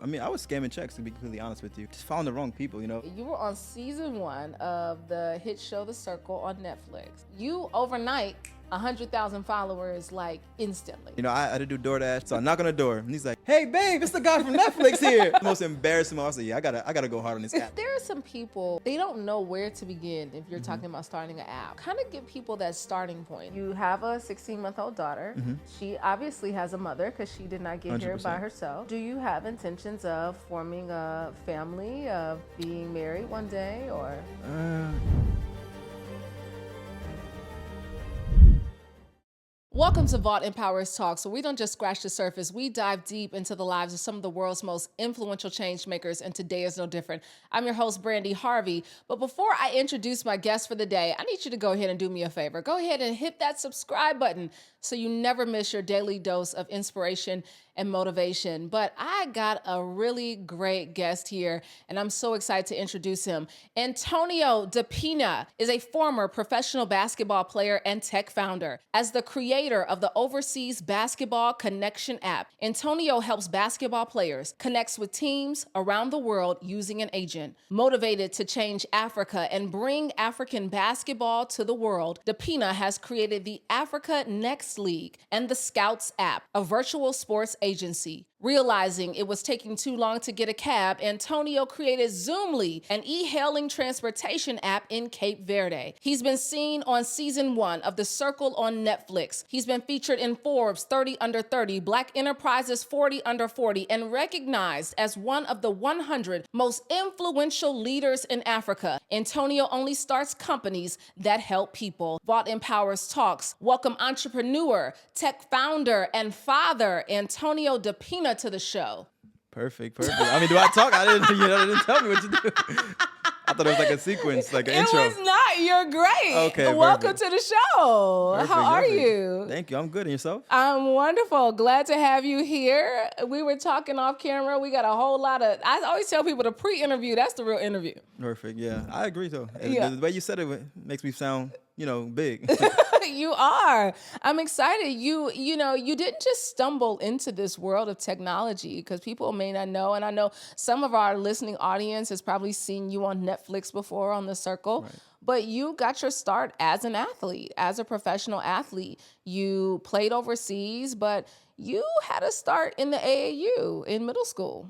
I mean, I was scamming checks, to be completely honest with you. Just following the wrong people, You were on season 1 of the hit show The Circle on Netflix. You overnight 100,000 followers like instantly. I had to do DoorDash, so I knock on the door, and he's like, "Hey, babe, it's the guy from Netflix here." The most embarrassing moment. I was like, "Yeah, I gotta go hard on this app." There are some people, they don't know where to begin if you're talking about starting an app. Kind of give people that starting point. You have a 16-month-old daughter. She obviously has a mother because she did not get here by 100%. herself. Do you have intentions of forming a family, of being married one day, or? Welcome to Vault Empowers Talk. So we don't just scratch the surface. We dive deep into the lives of some of the world's most influential change makers, and today is no different. I'm your host, Brandy Harvey. But before I introduce my guest for the day, I need you to go ahead and do me a favor. Go ahead and hit that subscribe button so you never miss your daily dose of inspiration and motivation. But I got a really great guest here, and I'm so excited to introduce him. Antonio Depina is a former professional basketball player and tech founder. As the creator of the Overseas Basketball Connection app, Antonio helps basketball players connect with teams around the world using an agent. Motivated to change Africa and bring African basketball to the world, Depina has created the Africa Next League and the Scoutz app, a virtual sports agency. Realizing it was taking too long to get a cab, Antonio created Zoomly, an e-hailing transportation app in Cape Verde. He's been seen on season 1 of The Circle on Netflix. He's been featured in Forbes 30 Under 30, Black Enterprise's 40 Under 40, and recognized as one of the 100 most influential leaders in Africa. Antonio only starts companies that help people. Vault Empowers Talks. Welcome entrepreneur, tech founder, and father, Antonio Depina, to the show. Perfect. I mean, do I talk? I didn't tell me what to do. I thought it was like a sequence, like an intro. It was not. You're great. Okay, welcome perfect. to the show. Perfect, How are perfect. you? Thank you. I'm good. And yourself? I'm wonderful. Glad to have you here. We were talking off camera. We got a whole lot of, I always tell people the pre-interview, that's the real interview. Perfect. Yeah, I agree though. Yeah. The way you said it makes me sound, big. You are. I'm excited. You didn't just stumble into this world of technology, because people may not know, and I know some of our listening audience has probably seen you on Netflix before on The Circle. Right. But you got your start as an athlete, as a professional athlete. You played overseas, but you had a start in the AAU in middle school.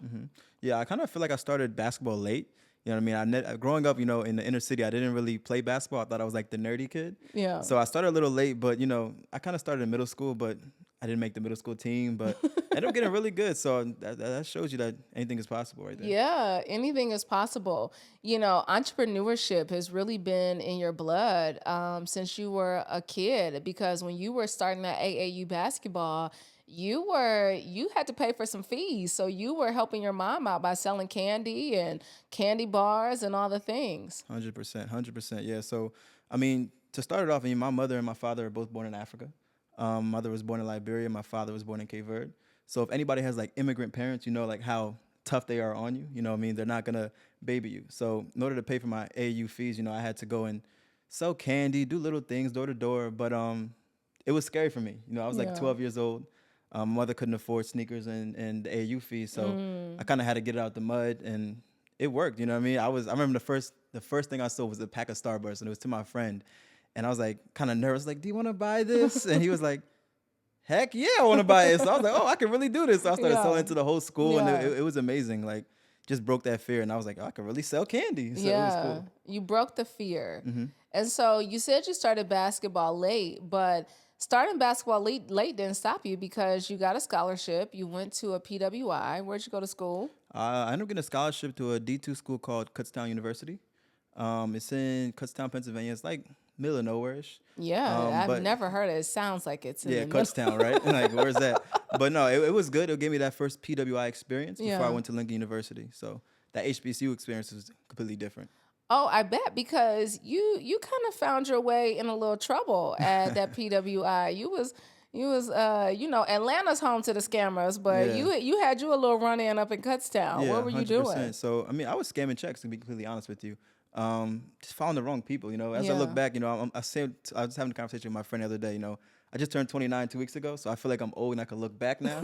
Yeah, I kind of feel like I started basketball late. You know what I mean? Growing up, in the inner city, I didn't really play basketball. I thought I was like the nerdy kid. Yeah. So I started a little late, but I kind of started in middle school, but I didn't make the middle school team. But I ended up getting really good. So that shows you that anything is possible, right there. Yeah, anything is possible. Entrepreneurship has really been in your blood since you were a kid, because when you were starting at AAU basketball, you had to pay for some fees. So you were helping your mom out by selling candy and candy bars and all the things. 100%. Yeah. So, I mean, to start it off, my mother and my father are both born in Africa. Mother was born in Liberia. My father was born in Cape Verde. So if anybody has like immigrant parents, like how tough they are on you, what I mean? They're not going to baby you. So in order to pay for my AAU fees, I had to go and sell candy, do little things door to door. But it was scary for me. I was like 12 years old. My mother couldn't afford sneakers and the AAU fees, so I kind of had to get it out the mud, and it worked. You know what I mean? I remember the first thing I saw was a pack of Starburst, and it was to my friend, and I was like kind of nervous, like, "Do you want to buy this?" And he was like, "Heck yeah, I want to buy it." So I was like, "Oh, I can really do this." So I started selling to the whole school, and it was amazing. Like, just broke that fear, and I was like, "Oh, I can really sell candy." So it was cool. You broke the fear, and so you said you started basketball late, but starting basketball late didn't stop you, because you got a scholarship. You went to a PWI. Where'd you go to school? I ended up getting a scholarship to a D2 school called Kutztown University. It's in Kutztown, Pennsylvania. It's like middle of nowhere-ish. Yeah, I've never heard it. It sounds like it's in the middle. Kutztown, right? Like, where's that? But no, it was good. It gave me that first PWI experience before I went to Lincoln University. So that HBCU experience was completely different. Oh, I bet, because you kind of found your way in a little trouble at that PWI. You was Atlanta's home to the scammers, but you had you a little run in up in Kutztown. Yeah, what were you 100%. doing? So I mean, I was scamming checks, to be completely honest with you. Just following the wrong people. As I look back, I was having a conversation with my friend the other day. I just turned 29 2 weeks ago, so I feel like I'm old and I can look back now.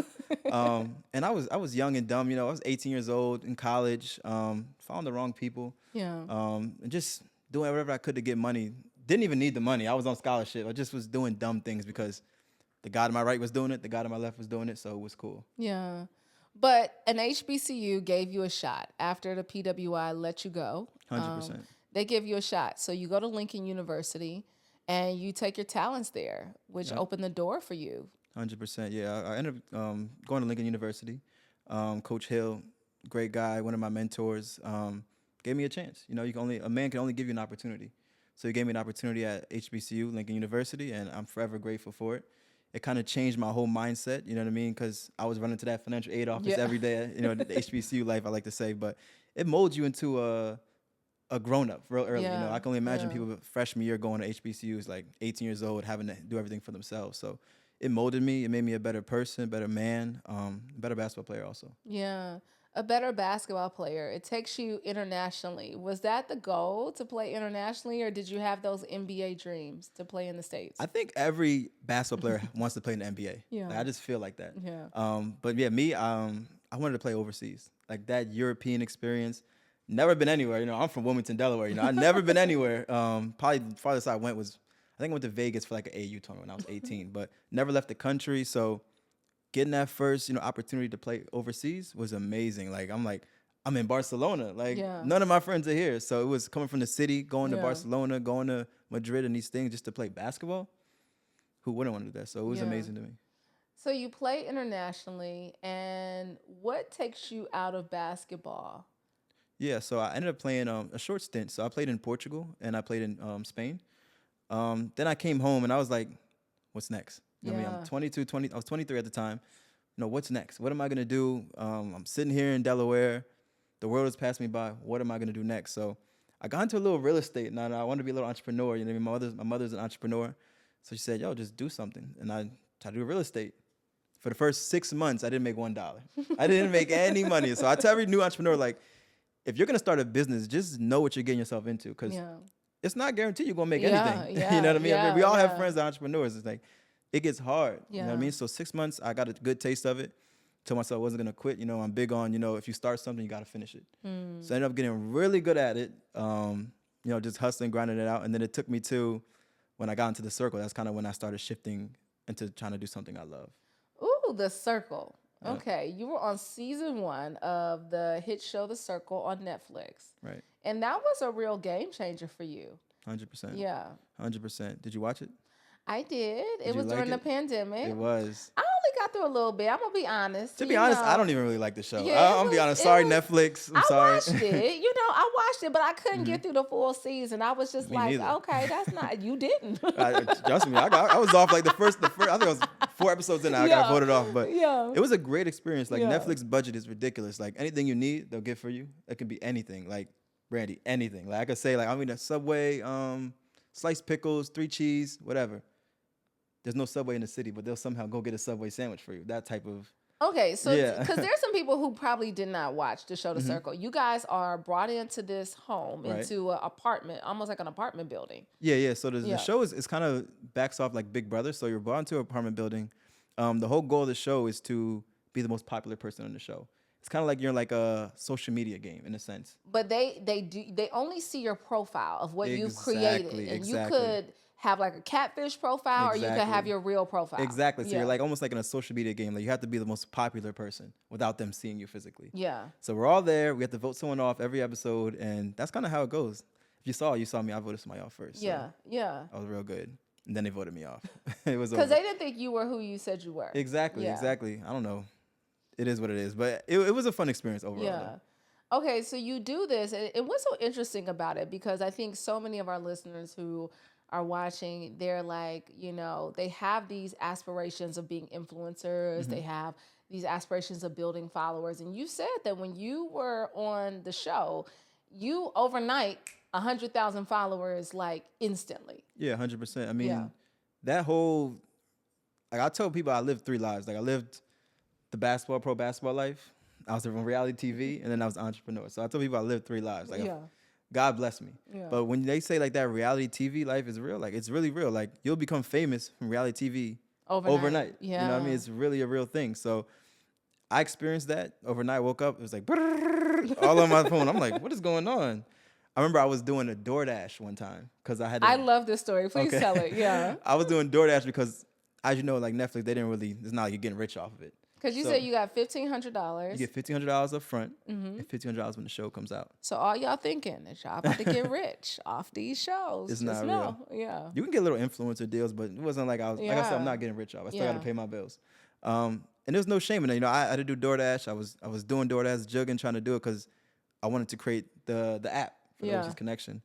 And I was young and dumb. I was 18 years old in college, found the wrong people, Yeah. and just doing whatever I could to get money. Didn't even need the money. I was on scholarship. I just was doing dumb things because the guy to my right was doing it, the guy to my left was doing it, so it was cool. Yeah. But an HBCU gave you a shot after the PWI let you go. 100%. They give you a shot. So you go to Lincoln University and you take your talents there, which Yep. opened the door for you. 100%. Yeah, I ended up going to Lincoln University. Coach Hill, great guy, one of my mentors, gave me a chance. A man can only give you an opportunity. So he gave me an opportunity at HBCU, Lincoln University, and I'm forever grateful for it. It kind of changed my whole mindset, you know what I mean? Because I was running to that financial aid office every day, the HBCU life, I like to say. But it molds you into a grown-up real early. Yeah, I can only imagine yeah. people freshman year going to HBCUs, like 18 years old, having to do everything for themselves. So it molded me. It made me a better person, better man, better basketball player also. Yeah. A better basketball player. It takes you internationally. Was that the goal, to play internationally, or did you have those NBA dreams to play in the States? I think every basketball player wants to play in the NBA. Yeah. Like, I just feel like that. Yeah. But yeah, me, I wanted to play overseas. Like that European experience. Never been anywhere. I'm from Wilmington, Delaware. I've never been anywhere. Probably the farthest I went was, I think I went to Vegas for like an AU tournament when I was 18, but never left the country. So getting that first, opportunity to play overseas was amazing. I'm in Barcelona. Like Yeah. none of my friends are here. So it was coming from the city, going to Yeah. Barcelona, going to Madrid and these things just to play basketball. Who wouldn't want to do that? So it was Yeah. amazing to me. So you play internationally, and what takes you out of basketball? Yeah, so I ended up playing a short stint. So I played in Portugal and I played in Spain. Then I came home and I was like, what's next? I mean, Yeah. I'm 22, I was 23 at the time. What's next? What am I going to do? I'm sitting here in Delaware. The world has passed me by. What am I going to do next? So I got into a little real estate. Now I wanted to be a little entrepreneur. My mother's an entrepreneur. So she said, yo, just do something. And I tried to do real estate. For the first 6 months, I didn't make $1. I didn't make any money. So I tell every new entrepreneur, like, if you're going to start a business, just know what you're getting yourself into. Because Yeah. it's not guaranteed you're going to make Yeah, anything. yeah, You know what I mean? yeah, We all have yeah. friends that are entrepreneurs. It's like, it gets hard. You know what I Yeah. mean? So 6 months, I got a good taste of it. Told myself I wasn't going to quit. I'm big on, if you start something, you got to finish it. So I ended up getting really good at it, just hustling, grinding it out. And then it took me to when I got into the circle. That's kind of when I started shifting into trying to do something I love. Ooh, The Circle. Yeah. Okay, you were on season 1 of the hit show The Circle on Netflix. Right. And that was a real game changer for you. 100%. Yeah. 100%. Did you watch it? I did. It you was like during the it? pandemic. It was. I only got through a little bit. I'm going to be honest. To be honest, I don't even really like the show. Yeah, it I'm going to be was- honest. it Sorry, was- Netflix. I'm I sorry. watched it. I watched it, but I couldn't get through the full season. I was just Me like, neither. okay, that's not, you didn't. Trust me, I was off like the first, I think it was 4 episodes in, I got Yeah. voted off. But Yeah. it was a great experience. Like, Yeah. Netflix budget is ridiculous. Like, anything you need, they'll get for you. It can be anything. Like, Brandy, anything. Like, I could say, like, I'm in a Subway, sliced pickles, 3 cheese, whatever. There's no Subway in the city, but they'll somehow go get a Subway sandwich for you. That type of... Okay, so Yeah. because there's some people who probably did not watch the show The Circle. You guys are brought into this home, Right. into an apartment, almost like an apartment building. Yeah. So the Yeah. show is kind of backs off like Big Brother. So you're brought into an apartment building. The whole goal of the show is to be the most popular person on the show. It's kind of like you're in like a social media game in a sense. But they only see your profile of what you've created, Exactly, and you exactly. could have like a catfish profile, or you could have Exactly. your real profile. Exactly. So Yeah. you're like almost like in a social media game. Like you have to be the most popular person without them seeing you physically. Yeah. So we're all there. We have to vote someone off every episode, and that's kind of how it goes. If you saw me. I voted somebody off first. So Yeah. I was real good, and then they voted me off. It was Because over. they didn't think you were who you said you were. Exactly. Yeah. Exactly. I don't know. It is what it is, but it was a fun experience overall. Yeah. though. Okay, so you do this, and what's so interesting about it? Because I think so many of our listeners who are watching, they're like, they have these aspirations of being influencers. They have these aspirations of building followers. And you said that when you were on the show, you overnight 100,000 followers like instantly. Yeah, 100%. I mean, Yeah. that whole, like I tell people I lived 3 lives. Like I lived the pro basketball life. I was on reality TV, and then I was an entrepreneur. So I tell people I lived 3 lives. Like Yeah. God bless me. Yeah. But when they say like that reality TV life is real, like it's really real. Like you'll become famous from reality TV overnight. You know what I mean? Yeah. It's really a real thing. So I experienced that overnight. Woke up, it was like all on my phone. I'm like, what is going on? I remember I was doing a DoorDash one time because I had to. I love this story. Please Okay. tell it. Yeah. I was doing DoorDash because, as you know, like Netflix, they didn't really. It's not like you're getting rich off of it. Because you So said you got you $1,500. get $1,500 up front and $1,500 when the show comes out. So all y'all thinking that y'all about to get rich off these shows. It's Just not know. real. Yeah. You can get little influencer deals, but it wasn't like I was. Like I said, I'm Yeah. not getting rich off. I still got Yeah. to pay my bills. And there's no shame in it. You know, I had to do DoorDash. I was doing DoorDash, jugging, trying to do it because I wanted to create the app for the Yeah. Overseas Connection.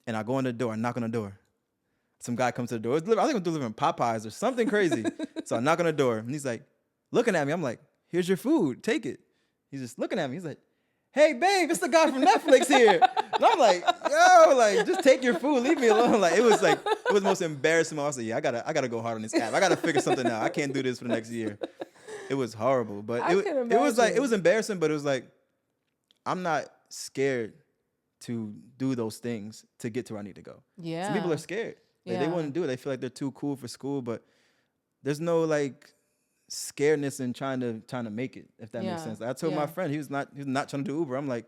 And I go on the door, I knock on the door. Some guy comes to the door. I think I'm delivering Popeyes or something crazy. So I knock on the door, and he's like, looking at me. I'm like, here's your food. Take it. He's just looking at me. He's like, hey, babe, it's the guy from Netflix here. And I'm like, yo, like, just take your food. Leave me alone. Like, it was the most embarrassing moment. I was like, yeah, I gotta go hard on this app. I gotta figure something out. I can't do this for the next year. It was horrible. But it was like, it was embarrassing, but it was like, I'm not scared to do those things to get to where I need to go. Yeah. Some people are scared. Like, they wouldn't do it. They feel like they're too cool for school, but there's no like scaredness in trying to make it, if that makes sense. Like, I told my friend he was not trying to do Uber. I'm like,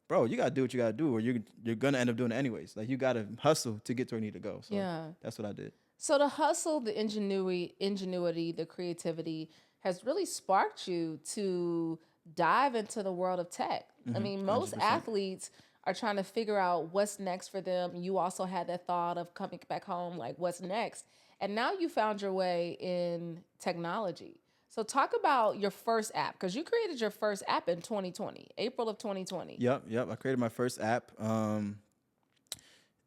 bro, you gotta do what you gotta do, or you're gonna end up doing it anyways. Like, you gotta hustle to get to where you need to go. So that's what I did. So the hustle, the ingenuity, the creativity has really sparked you to dive into the world of tech. I mean, most 100%. athletes are trying to figure out what's next for them. You also had that thought of coming back home, like what's next? And now you found your way in technology. So talk about your first app, because you created your first app in 2020, April of 2020. Yep. I created my first app.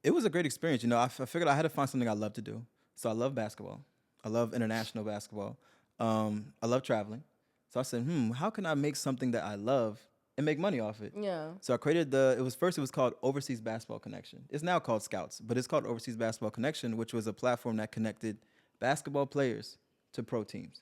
It was a great experience. You know, I figured I had to find something I love to do. So I love basketball. I love international basketball. I love traveling. So I said, how can I make something that I love and make money off it? Yeah. So I created it was called Overseas Basketball Connection. It's now called Scoutz, but it's called Overseas Basketball Connection, which was a platform that connected basketball players to pro teams.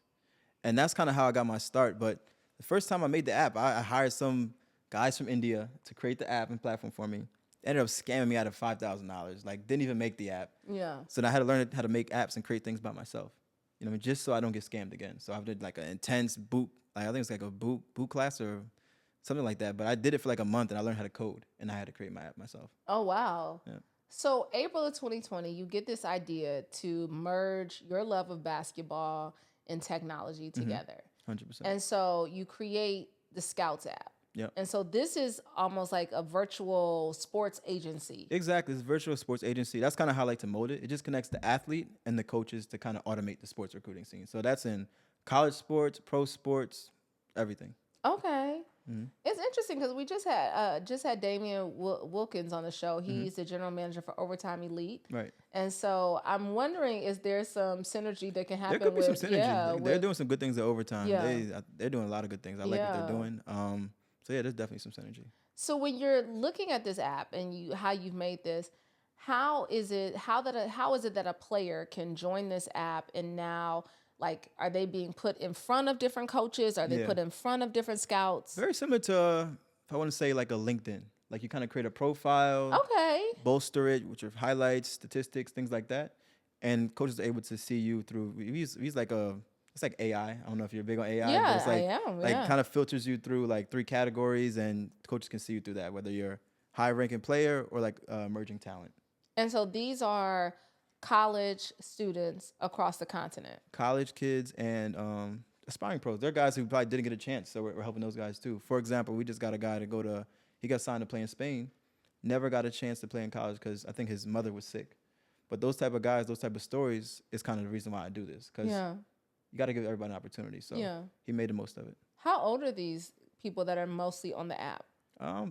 And that's kind of how I got my start. But the first time I made the app, I hired some guys from India to create the app and platform for me. They ended up scamming me out of $5,000. Like, didn't even make the app. Yeah. So then I had to learn how to make apps and create things by myself. You know, just so I don't get scammed again. So I did like an intense boot. Like, I think it's like a boot class or something like that. But I did it for like a month, and I learned how to code, and I had to create my app myself. Oh, wow. Yeah. So April of 2020, you get this idea to merge your love of basketball and technology together. 100%. And so you create the Scoutz app. Yep. And so this is almost like a virtual sports agency. Exactly. It's a virtual sports agency. That's kind of how I like to mold it. It just connects the athlete and the coaches to kind of automate the sports recruiting scene. So that's in college sports, pro sports, everything. Okay. It's interesting because we just had Damian Wilkins on the show. He's the general manager for Overtime Elite. Right. And so I'm wondering, is there some synergy that can happen? There could be some synergy. Yeah, They're doing some good things at Overtime. Yeah. They're doing a lot of good things. I like what they're doing. So yeah, there's definitely some synergy. So when you're looking at this app and how you've made this, how is it that a player can join this app and now, like, are they being put in front of different coaches? Are they put in front of different scouts? Very similar to, if I want to say, like a LinkedIn. Like, you kind of create a profile, bolster it with your highlights, statistics, things like that. And coaches are able to see you through, he's like it's like AI. I don't know if you're big on AI, but it's like, I am. Like, kind of filters you through like 3 categories, and coaches can see you through that, whether you're high-ranking player or like emerging talent. And so these are college students across the continent. College kids and aspiring pros. They're guys who probably didn't get a chance, so we're helping those guys too. For example, we just got a guy he got signed to play in Spain, never got a chance to play in college because I think his mother was sick. But those type of guys, those type of stories is kind of the reason why I do this, because you got to give everybody an opportunity. So he made the most of it. How old are these people that are mostly on the app?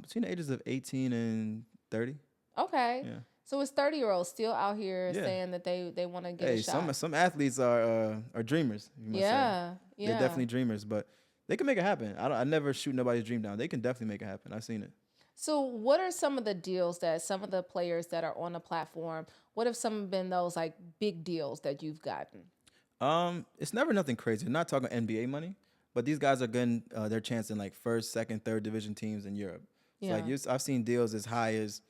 Between the ages of 18 and 30. Okay. Yeah. So it's 30-year-olds still out here saying that they want to get a shot. Some athletes are dreamers. You must say. They're definitely dreamers, but they can make it happen. I never shoot nobody's dream down. They can definitely make it happen. I've seen it. So what are some of the deals that some of the players that are on the platform, what have some been those like big deals that you've gotten? It's never nothing crazy. I'm not talking NBA money, but these guys are getting their chance in like first, second, third division teams in Europe. So I've seen deals as high as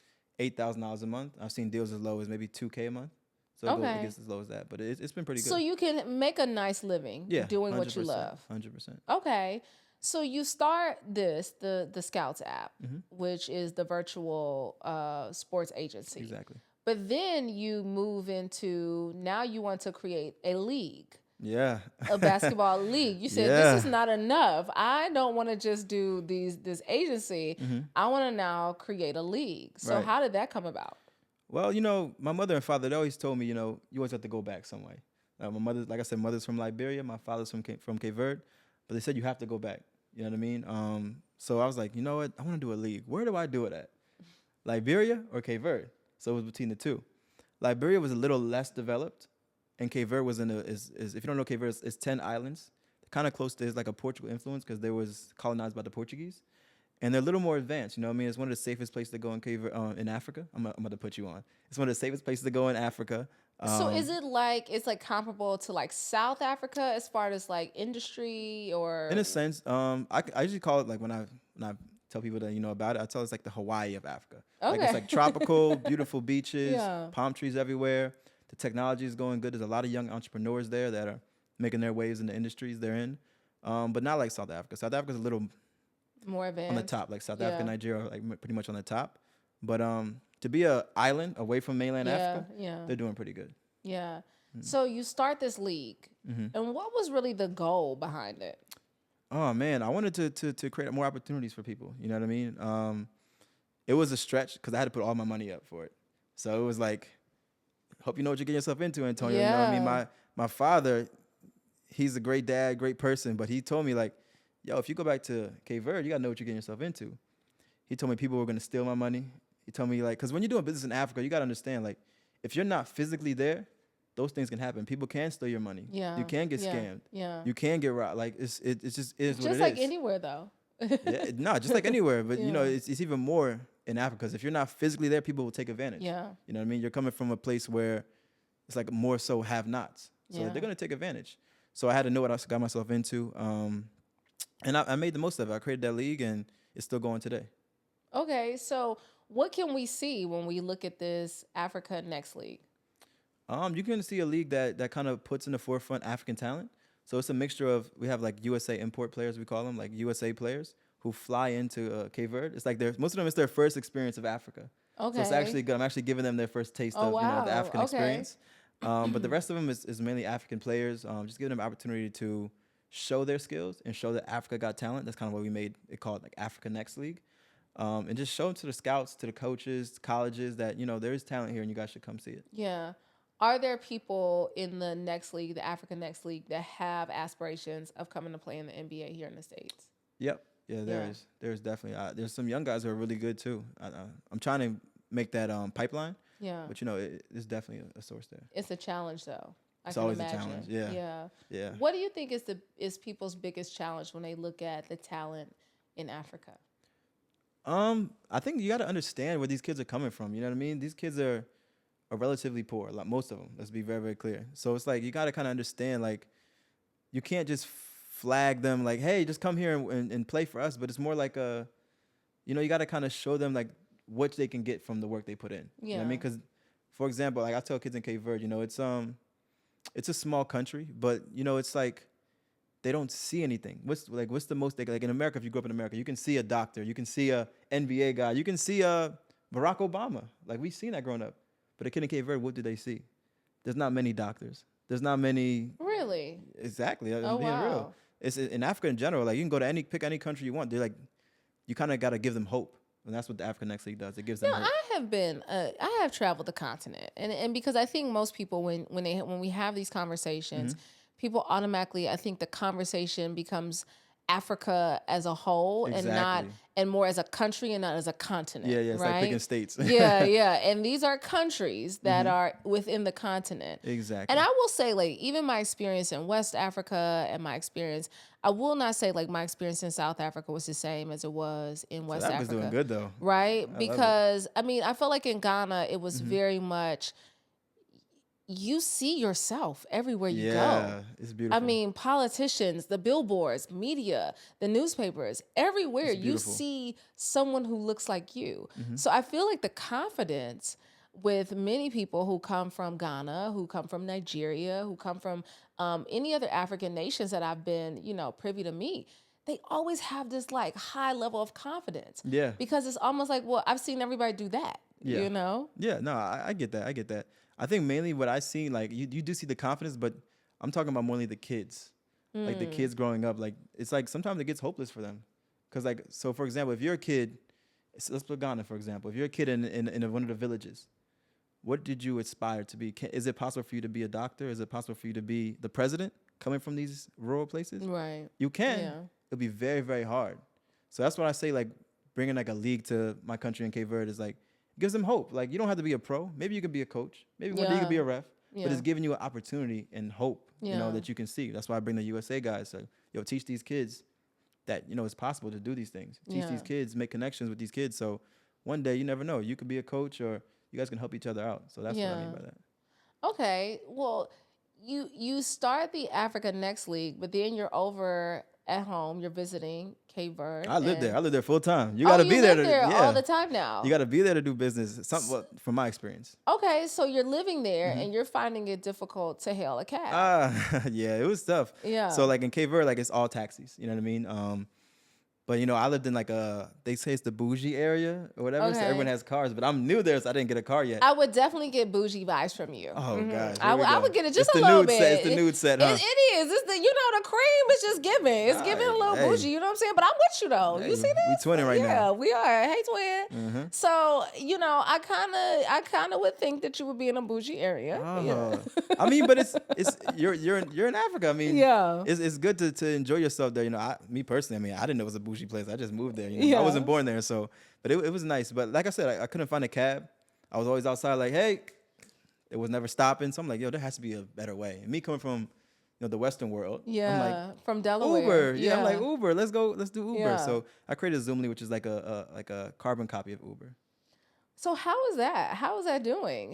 $8,000 a month. I've seen deals as low as maybe 2K a month. So it Okay. gets as low as that, but it's been pretty So good. you can make a nice living Yeah, doing what you 100%, love. 100%. Okay. So you start the Scouts app, which is the virtual sports agency. Exactly. But then you move into now you want to create a league, Yeah. a basketball league. You said this is Yeah. not enough. I don't want to just do this agency. I want to now create a league. So Right. how did that come about? Well, my mother and father, they always told me, you always have to go back some way. My mother, like I said, mother's from Liberia. My father's from Cape Verde. But they said you have to go back. You know what I mean? So I was like, you know what? I want to do a league. Where do I do it at? Liberia or Cape Verde? So it was between the two. Liberia was a little less developed, and Cape Verde was is if you don't know Cape Verde, it's 10 islands, kind of close to, it's like a Portugal influence because they was colonized by the Portuguese. And they're a little more advanced, you know what I mean? It's one of the safest places to go in Africa. I'm about to put you on. It's one of the safest places to go in Africa. So is it it's like comparable to like South Africa as far as like industry or? In a sense, I usually call it, like when I tell people that about it, I tell it's like the Hawaii of Africa. Like it's Okay. like tropical, beautiful beaches, Yeah. palm trees everywhere. The technology is going good. There's a lot of young entrepreneurs there that are making their waves in the industries they're in. But not like South Africa. South Africa's a little More advanced on the top, like South Yeah. Africa, Nigeria, are like pretty much on the top. But to be a island away from mainland Africa, Yeah. they're doing pretty good. Yeah. So you start this league, and what was really the goal behind it? Oh man, I wanted to create more opportunities for people. You know what I mean? It was a stretch because I had to put all my money up for it. So it was like, hope you know what you're getting yourself into, Antonio. You know what I mean? Yeah. My father, he's a great dad, great person, but he told me like, yo, if you go back to Cape Verde, you gotta know what you're getting yourself into. He told me people were gonna steal my money. He told me like, because when you're doing business in Africa, you gotta understand like, if you're not physically there, those things can happen. People can steal your money. Yeah. You can get Yeah. scammed. Yeah. You can get robbed. Like it just is what it Just like is. anywhere though. Yeah, no, just like anywhere. But Yeah. it's even more in Africa because if you're not physically there, people will take advantage. Yeah. You know what I mean? You're coming from a place where it's like more so have-nots. So Yeah. they're gonna take advantage. So I had to know what I got myself into. And I made the most of it. I created that league and it's still going today. Okay, so what can we see when we look at this Africa Next League? You can see a league that kind of puts in the forefront African talent. So it's a mixture of, we have like USA import players, we call them, like USA players who fly into Cape Verde. It's like most of them, it's their first experience of Africa. Okay. So it's actually good. I'm actually giving them their first taste of wow. the African Okay. experience. But the rest of them is mainly African players. Just giving them an opportunity to show their skills and show that Africa got talent. That's kind of what we made it called, like Africa Next League. And just show them to the scouts, to the coaches, colleges that, there is talent here and you guys should come see it. Yeah. Are there people in the next league, the Africa Next League, that have aspirations of coming to play in the NBA here in the States? Yep. Yeah, there's definitely. There's some young guys who are really good too. I'm trying to make that pipeline. Yeah. But it's definitely a source there. It's a challenge though. It's can always imagine. a challenge. Yeah. Yeah. Yeah. What do you think is people's biggest challenge when they look at the talent in Africa? I think you got to understand where these kids are coming from. You know what I mean? These kids are relatively poor, like most of them. Let's be very, very clear. So it's like you got to kind of understand, like, you can't just flag them like, hey, just come here and play for us. But it's more like you got to kind of show them like what they can get from the work they put in. You know what I mean? Because, for example, like I tell kids in Cape Verde, it's a small country, but it's like they don't see anything. What's the most like in America? If you grew up in America, you can see a doctor, you can see a NBA guy, you can see a Barack Obama. Like we've seen that growing up. But a kid in Cape Verde, what do they see? There's not many doctors. There's not many. Really? Exactly. I'm Oh, being wow. real. It's in Africa in general. Like you can go to pick any country you want. They're like, you kind of got to give them hope, and that's what the Africa Next League does. It gives them hope. I have traveled the continent, and because I think most people when we have these conversations, people automatically, I think the conversation becomes Africa as a whole and more as a country and not as a continent. Yeah, it's right? like picking states. yeah, and these are countries that are within the continent. Exactly. And I will say, like, even my experience in West Africa and my experience, I will not say like my experience in South Africa was the same as it was in West South Africa. Africa's doing good though. Right? love it. Because I felt like in Ghana it was very much you see yourself everywhere you go. Yeah, it's I beautiful. mean, politicians, the billboards, media, the newspapers, everywhere It's you beautiful. see someone who looks like you. Hmm. So I feel like the confidence with many people who come from Ghana, who come from Nigeria, who come from any other African nations that I've been, privy to meet, they always have this like high level of confidence Yeah, because it's almost like, well, I've seen everybody do that, yeah, yeah. No, I get that. I get that. I think mainly what I see, like you do see the confidence, but I'm talking about mainly the kids, like the kids growing up. Like it's like sometimes it gets hopeless for them, because like so for example, if you're a kid, let's put Ghana for example. If you're a kid in one of the villages, what did you aspire to be? Is it possible for you to be a doctor? Is it possible for you to be the president coming from these rural places? Right. You can. Yeah. It'll be very, very hard. So that's what I say, like, bringing like a league to my country in Cape Verde is like, gives them hope. Like, you don't have to be a pro. Maybe you could be a coach. Maybe one day you could be Yeah. a ref. But Yeah. it's giving you an opportunity and hope, Yeah. that you can see. That's why I bring the USA guys. So, teach these kids that, it's possible to do these things. Teach these Yeah. kids, make connections with these kids. So one day, you never know. You could be a coach or you guys can help each other out. So that's what I mean Yeah. by that. Okay. Well, you start the Africa Next League, but then you're over at home. You're visiting Cape Verde. I live there. I and- live there full time. You Oh, got to you be there live to, there all yeah. the time now. You got to be there to do business. Well, from my experience. Okay, so you're living there and you're finding it difficult to hail a cab. Yeah, it was tough. Yeah. So like in Cape Verde, like it's all taxis. You know what I mean? But I lived in like they say it's the bougie area or whatever. So Okay. everyone has cars, but I'm new there, so I didn't get a car yet. I would definitely get bougie vibes from you. Oh gosh, I here we would go. would get it just It's a the little nude bit. set. It's the nude set, huh? It is. It's the the cream is just giving. It's giving a little Hey. bougie. You know what I'm saying? But I'm with you though. Hey, You see this? we twinning right yeah, now. we are. Hey, twin. So I kind of would think that you would be in a bougie area. Yeah. I mean, but it's you're in Africa. I mean, Yeah. it's good to enjoy yourself there. Me personally, I mean, I didn't know it was a bougie place. I just moved there. Yeah. I wasn't born there, so but it was nice. But like I said, I couldn't find a cab. I was always outside, like, hey, it was never stopping. So I'm like, yo, there has to be a better way. And me coming from the Western world, Yeah. I'm like, From Delaware. Uber. Yeah, I'm like Uber. Let's do Uber. Yeah. So I created Zoomly, which is like a carbon copy of Uber. So how is that? How is that doing?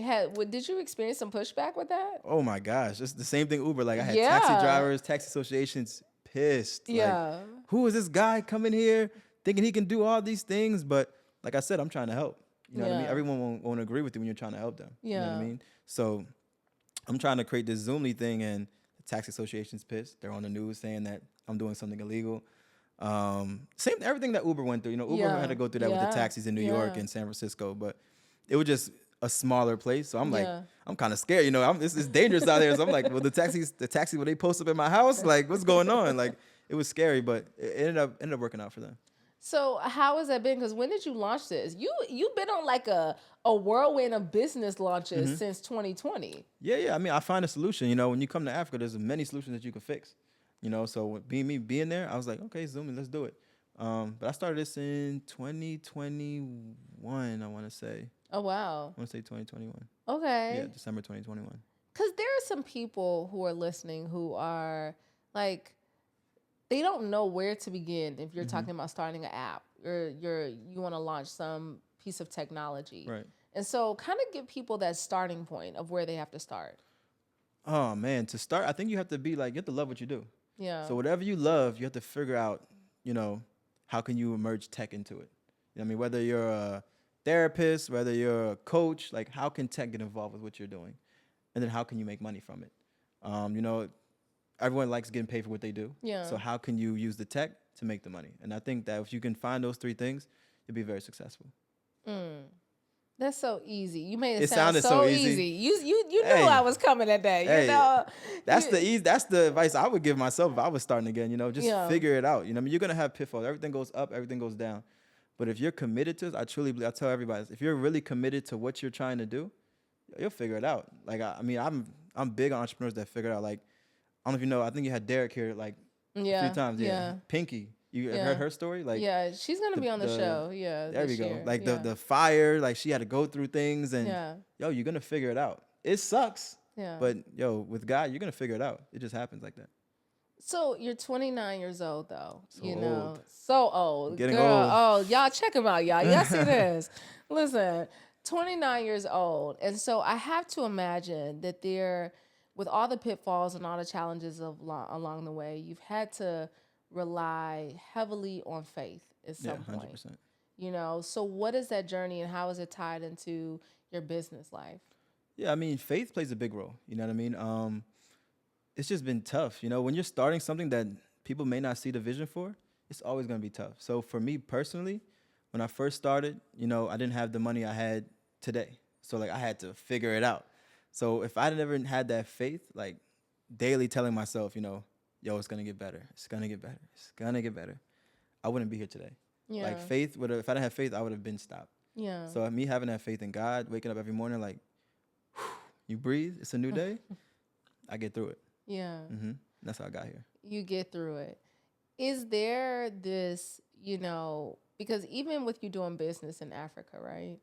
Did you experience some pushback with that? Oh my gosh, it's the same thing Uber. Like I had Yeah. taxi drivers, taxi associations pissed. Yeah. Like, who is this guy coming here thinking he can do all these things? But like I said, I'm trying to help. You know what I mean? Yeah. Everyone won't agree with you when you're trying to help them. You know what I Yeah. mean? So I'm trying to create this Zoomly thing, and the taxi association's pissed. They're on the news saying that I'm doing something illegal. Same everything that Uber went through. Uber Yeah. had to go through that with Yeah. the taxis in New York Yeah. and San Francisco, but it was just a smaller place. So I'm like, Yeah. I'm kind of scared. It's dangerous out there. So I'm like, well, the taxi, will they post up in my house? Like, what's going on? Like, it was scary, but it ended up working out for them. So how has that been? Because when did you launch this? You've been on like a whirlwind of business launches since 2020. Yeah. I mean, I find a solution. When you come to Africa, there's many solutions that you can fix. So being there, I was like, okay, Zoom, let's do it. But I started this in 2021, I want to say. Oh wow. I want to say 2021. Okay. Yeah, December 2021. Because there are some people who are listening who are like, they don't know where to begin if you're talking about starting an app or you want to launch some piece of technology. Right. And so kind of give people that starting point of where they have to start. Oh, man. To start, I think you have to you have to love what you do. Yeah. So whatever you love, you have to figure out, how can you merge tech into it? I mean, whether you're a therapist, whether you're a coach, like how can tech get involved with what you're doing? And then how can you make money from it? Everyone likes getting paid for what they do. Yeah. So how can you use the tech to make the money? And I think that if you can find those three things, you'll be very successful. That's so easy. You made it, It sound sounded so so easy. easy. You knew Hey. I was coming at that. Hey, That's You- that's the advice I would give myself if I was starting again. Just Yeah. figure it out. I mean, you're gonna have pitfalls. Everything goes up, everything goes down. But if you're committed to it, I truly believe. I tell everybody, if you're really committed to what you're trying to do, you'll figure it out. Like I mean, I'm big on entrepreneurs that figure it out. Like I don't know if you know. I think you had Derek here like a few times. Yeah. Pinky, you Yeah. heard her story? Like yeah, she's gonna be on the show. Yeah. there we this go. year. Like yeah. the fire, like she had to go through things, and Yeah. you're gonna figure it out. It sucks. Yeah. But with God, you're gonna figure it out. It just happens like that. So you're 29 years old though. So old. So old. Getting Girl, old. oh, y'all check him out, y'all. Y'all see this. Listen, 29 years old. And so I have to imagine that there, with all the pitfalls and all the challenges along the way, you've had to rely heavily on faith at Yeah, some point. 100%. So what is that journey and how is it tied into your business life? Yeah, I mean, faith plays a big role. You know what I mean? It's just been tough. You know, when you're starting something that people may not see the vision for, it's always going to be tough. So for me personally, when I first started, I didn't have the money I had today. So like I had to figure it out. So if I never had that faith, like daily telling myself, yo, it's going to get better. It's going to get better. It's going to get better. I wouldn't be here today. Like Yeah. faith would have, if I didn't have faith, I would have been stopped. Yeah. So me having that faith in God, waking up every morning, like, you breathe, it's a new day. I get through it. Yeah. That's how I got here. You get through it. Is there this, because even with you doing business in Africa, right?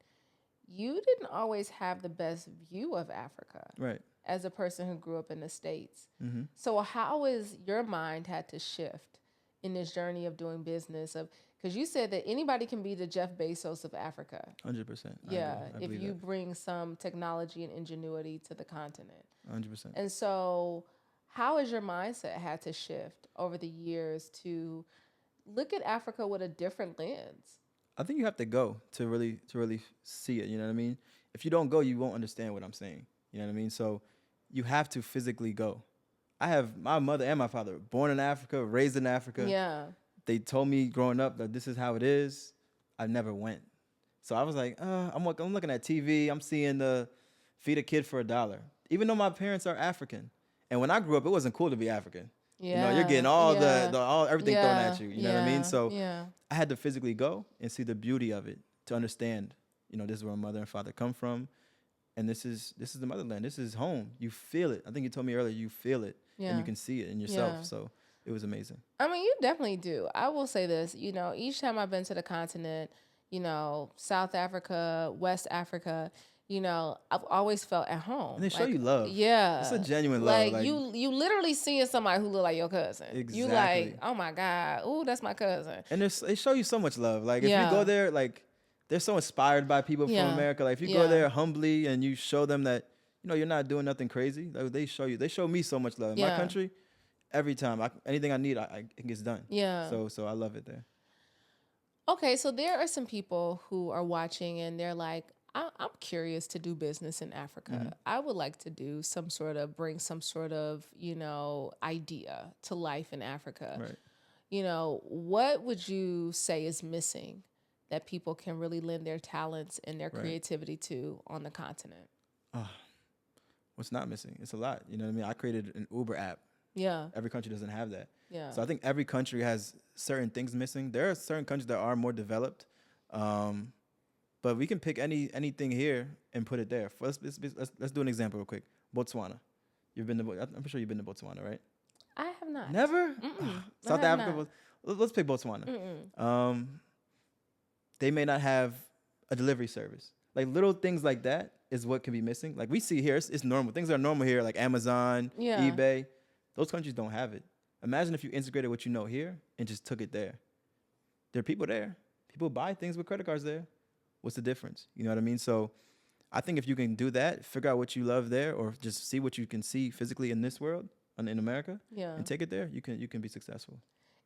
You didn't always have the best view of Africa. Right. As a person who grew up in the States. Mm-hmm. So how is your mind had to shift in this journey of doing business? Because you said that anybody can be the Jeff Bezos of Africa. 100%. Yeah, I if you that. bring some technology and ingenuity to the continent. 100%. And so how has your mindset had to shift over the years to look at Africa with a different lens? I think you have to go to really see it. You know what I mean? If you don't go, you won't understand what I'm saying. You know what I mean? So you have to physically go. I have my mother and my father born in Africa, raised in Africa. Yeah. They told me growing up that this is how it is. I never went. So I was like, I'm looking at TV. I'm seeing the feed a kid for $1. Even though my parents are African. And when I grew up, it wasn't cool to be African. Yeah. You're getting all everything thrown at you. You know what I mean? So yeah. I had to physically go and see the beauty of it to understand, this is where my mother and father come from. And this is the motherland. This is home. You feel it. I think you told me earlier, you feel it and you can see it in yourself. Yeah. So it was amazing. I mean, you definitely do. I will say this, each time I've been to the continent, South Africa, West Africa, I've always felt at home. And they show you love. Yeah. It's a genuine love. Like you literally seeing somebody who look like your cousin. Exactly. You like, oh my God, ooh, that's my cousin. And they show you so much love. Like if you go there, like they're so inspired by people from America. Like if you go there humbly and you show them that, you're not doing nothing crazy. Like they show me so much love. In my country, every time anything I need, it gets done. Yeah. So I love it there. Okay, so there are some people who are watching and they're like, I'm curious to do business in Africa. Mm-hmm. I would like to bring some sort of, idea to life in Africa. Right. What would you say is missing that people can really lend their talents and their creativity to on the continent? What's not missing? It's a lot. You know what I mean? I created an Uber app. Yeah. Every country doesn't have that. Yeah. So I think every country has certain things missing. There are certain countries that are more developed. But we can pick anything here and put it there. Let's do an example real quick. Botswana. I'm sure you've been to Botswana, right? I have not. Never? South Africa. Let's pick Botswana. They may not have a delivery service. Like little things like that is what can be missing. Like we see here, it's normal. Things are normal here, like Amazon, eBay. Those countries don't have it. Imagine if you integrated what you know here and just took it there. There are people there. People buy things with credit cards there. What's the difference? You know what I mean? So I think if you can do that, figure out what you love there, or just see what you can see physically in this world, in America, and take it there, you can be successful.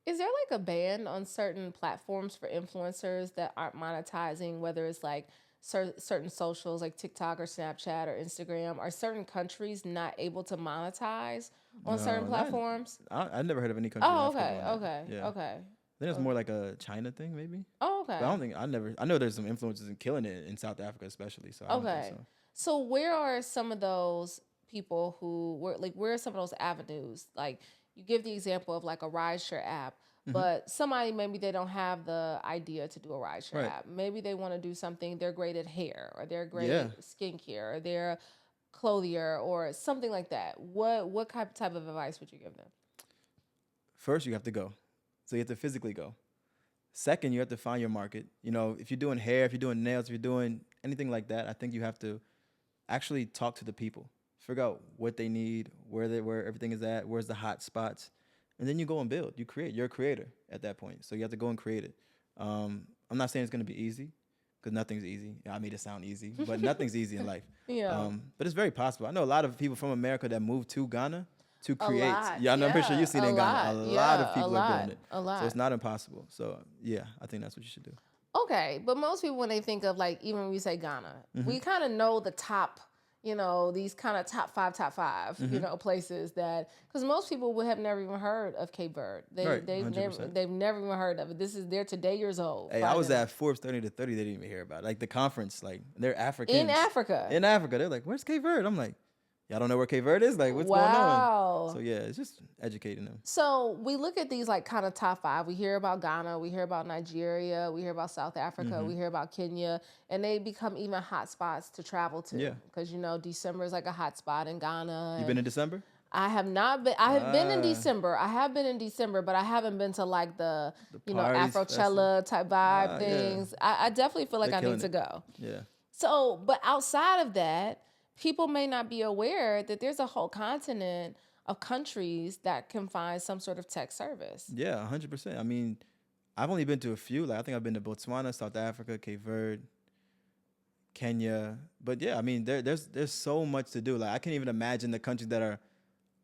Is there like a ban on certain platforms for influencers that aren't monetizing, whether it's like certain socials like TikTok or Snapchat or Instagram? Are certain countries not able to monetize on certain platforms? I never heard of any country. Oh, okay. Then it's more like a China thing, maybe. Oh, okay. But I know there's some influencers in killing it in South Africa, especially. So I don't think so. So where are some of those people where are some of those avenues? Like you give the example of like a rideshare app, but somebody, maybe they don't have the idea to do a rideshare app. Maybe they want to do something. They're great at hair, or they're great at skincare, or they're a clothier, or something like that. What type of advice would you give them? First, you have to go. So you have to physically go. Second, you have to find your market. If you're doing hair, if you're doing nails, if you're doing anything like that, I think you have to actually talk to the people. Figure out what they need, where everything is at, where's the hot spots. And then you go and build. You create. You're a creator at that point. So you have to go and create it. I'm not saying it's going to be easy, because nothing's easy. I made it sound easy, but nothing's easy in life. Yeah. But it's very possible. I know a lot of people from America that moved to Ghana to A create. lot. Yeah, I know, I'm pretty sure Yeah. you've seen A it in Ghana. lot. A lot of Yeah. A people are doing lot. it. A So it's lot. not impossible. So yeah, I think that's what you should do. Okay, but most people, when they think of like, even when we say Ghana, we kind of know the top, these kind of top five, places that, because most people would have never even heard of Cape Verde. Right, They've never 100%. even heard of it. They're today years old. Hey, I was at Forbes 30 to 30. They didn't even hear about it. Like the conference, like they're Africans in Africa. In Africa, they're like, "Where's Cape Verde?" I'm like, "Y'all don't know where Cape Verde is? Like, what's going on?" Wow. So yeah, it's just educating them. So we look at these like kind of top five. We hear about Ghana, we hear about Nigeria, we hear about South Africa, we hear about Kenya, and they become even hot spots to travel to. Yeah. Because December is like a hot spot in Ghana. You been in December? I have not been. I have been in December. I have been in December, but I haven't been to like the parties, Afrochella type vibe yeah. things. I definitely feel like They're I need killing to it. go. Yeah. So, but outside of that, people may not be aware that there's a whole continent of countries that can find some sort of tech service. Yeah, 100%. I mean, I've only been to a few. Like I think I've been to Botswana, South Africa, Cape Verde, Kenya. But yeah, I mean, there's so much to do. Like I can't even imagine the countries that are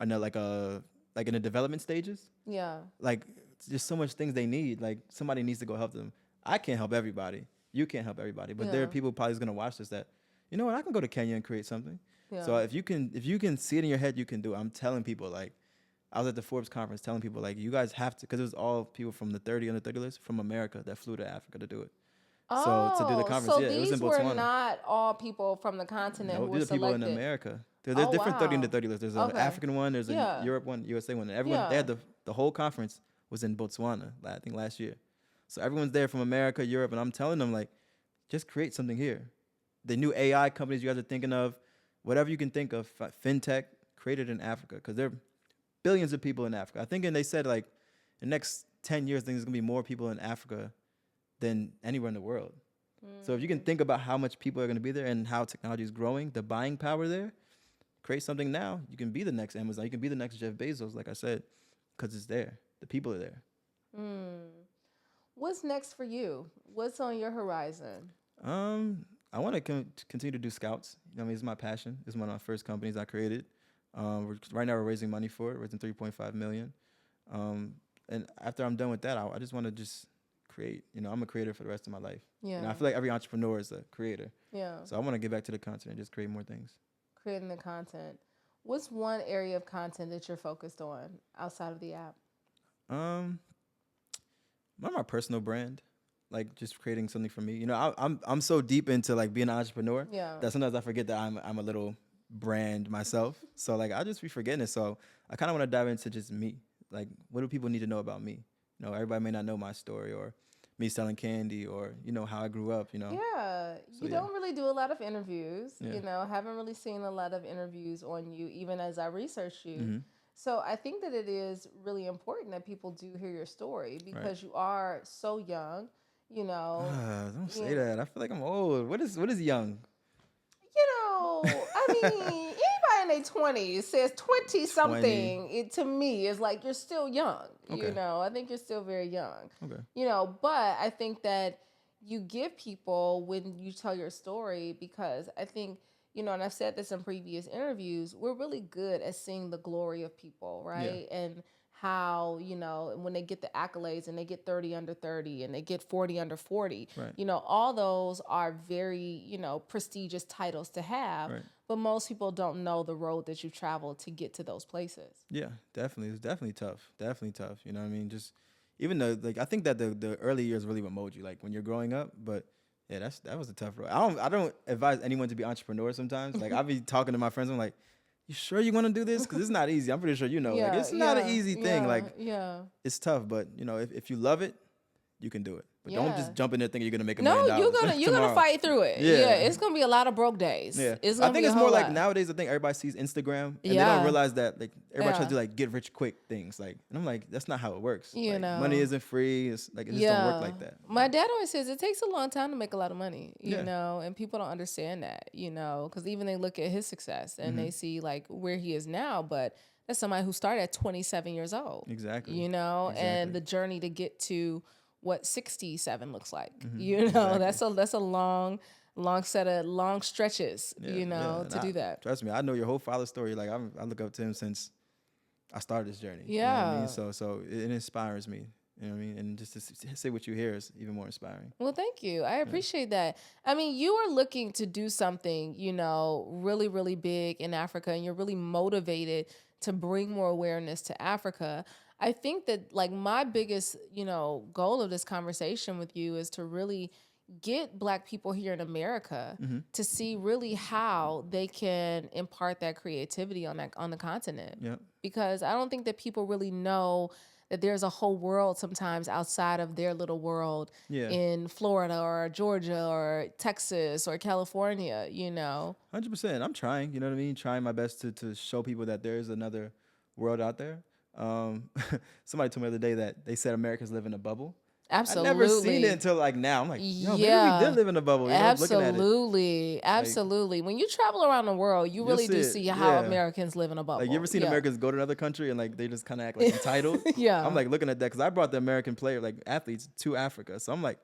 in the development stages. Yeah. Like just so much things they need. Like somebody needs to go help them. I can't help everybody. You can't help everybody. But there are people probably gonna watch this that, you know what, I can go to Kenya and create something. Yeah. So if you can see it in your head, you can do it. I'm telling people, like, I was at the Forbes conference telling people, like, you guys have to, because it was all people from the under 30 list from America that flew to Africa to do it. So to do the conference, so it was in these Botswana. were not all people from the continent who were These are people selected. in America. There's different 30 under 30 lists. There's an Okay. African one, there's a Europe one, USA one. And everyone, they had the whole conference was in Botswana, I think last year. So everyone's there from America, Europe, and I'm telling them, like, just create something here. The new AI companies you guys are thinking of, whatever you can think of, fintech, created in Africa, because there are billions of people in Africa. I think, and they said, like, in the next 10 years, I think there's going to be more people in Africa than anywhere in the world. So if you can think about how much people are going to be there and how technology is growing, the buying power there, create something now. You can be the next Amazon. You can be the next Jeff Bezos, like I said, because it's there. The people are there. What's next for you? What's on your horizon? I want to continue to do Scoutz. I mean, it's my passion. It's one of my first companies I created. Right now we're raising money for it, raising $3.5 million. And after I'm done with that, I just want to just create. I'm a creator for the rest of my life. Yeah. I feel like every entrepreneur is a creator. Yeah. So I want to get back to the content and just create more things. Creating the content. What's one area of content that you're focused on outside of the app? My personal brand, like just creating something for me. I'm so deep into like being an entrepreneur that sometimes I forget that I'm a little brand myself. So like I just be forgetting it. So I kind of want to dive into just me. Like, what do people need to know about me? Everybody may not know my story or me selling candy or how I grew up. Yeah, So, you don't really do a lot of interviews. Yeah. Haven't really seen a lot of interviews on you, even as I researched you. Mm-hmm. So I think that it is really important that people do hear your story because you are so young. Don't say that. I feel like I'm old. What is young? I mean, anybody in their 20s says 20-something, it to me is like you're still young. Okay. I think you're still very young. Okay. But I think that you give people when you tell your story because I think, and I've said this in previous interviews, we're really good at seeing the glory of people, right? Yeah. And how, when they get the accolades and they get 30 under 30 and they get 40 under 40, Right. All those are very, prestigious titles to have. Right. But most people don't know the road that you've traveled to get to those places. Yeah, definitely. It's definitely tough. Definitely tough. You know what I mean? Just even though I think that the early years really what mold you, like when you're growing up. But yeah, that was a tough road. I don't advise anyone to be entrepreneurs sometimes. Like I'll be talking to my friends, I'm like, you sure you want to do this? Because it's not easy. I'm pretty sure like it's not an easy thing. It's tough, but if you love it, you can do it. But don't just jump in there thinking you're gonna make $1 million. No, you're gonna fight through it. Yeah, it's gonna be a lot of broke days. Yeah, it's I gonna think be it's a more whole like lot. nowadays. I think everybody sees Instagram and they don't realize that like everybody tries to do like get rich quick things. Like, and I'm like, that's not how it works. Money isn't free. It's like it just don't work like that. My dad always says it takes a long time to make a lot of money. You know, and people don't understand that. Because even they look at his success and they see like where he is now, but that's somebody who started at 27 years old. Exactly. And the journey to get to what 67 looks like. Exactly. That's a long set of long stretches, Yeah, yeah. And to do that. trust me, I know your whole father's story. Like I look up to him since I started this journey. You know what I mean? Yeah. So it inspires me. You know what I mean? And just to say what you hear is even more inspiring. Well, thank you. I appreciate that. I mean, you are looking to do something, really, really big in Africa, and you're really motivated to bring more awareness to Africa. I think that like my biggest, goal of this conversation with you is to really get Black people here in America to see really how they can impart that creativity on the continent. Yep. Because I don't think that people really know that there's a whole world sometimes outside of their little world Yeah. in Florida or Georgia or Texas or California, 100%. I'm trying. You know what I mean? Trying my best to show people that there is another world out there. Somebody told me the other day that they said Americans live in a bubble. Absolutely. I never seen it until like now. I'm like, yo, maybe Yeah. we did live in a bubble. Looking at it. Absolutely. Absolutely. When you travel around the world, you really do see how Americans live in a bubble. Like, you ever seen Americans go to another country and like they just kind of act like entitled? Yeah. I'm like looking at that because I brought the American athletes to Africa. So I'm like,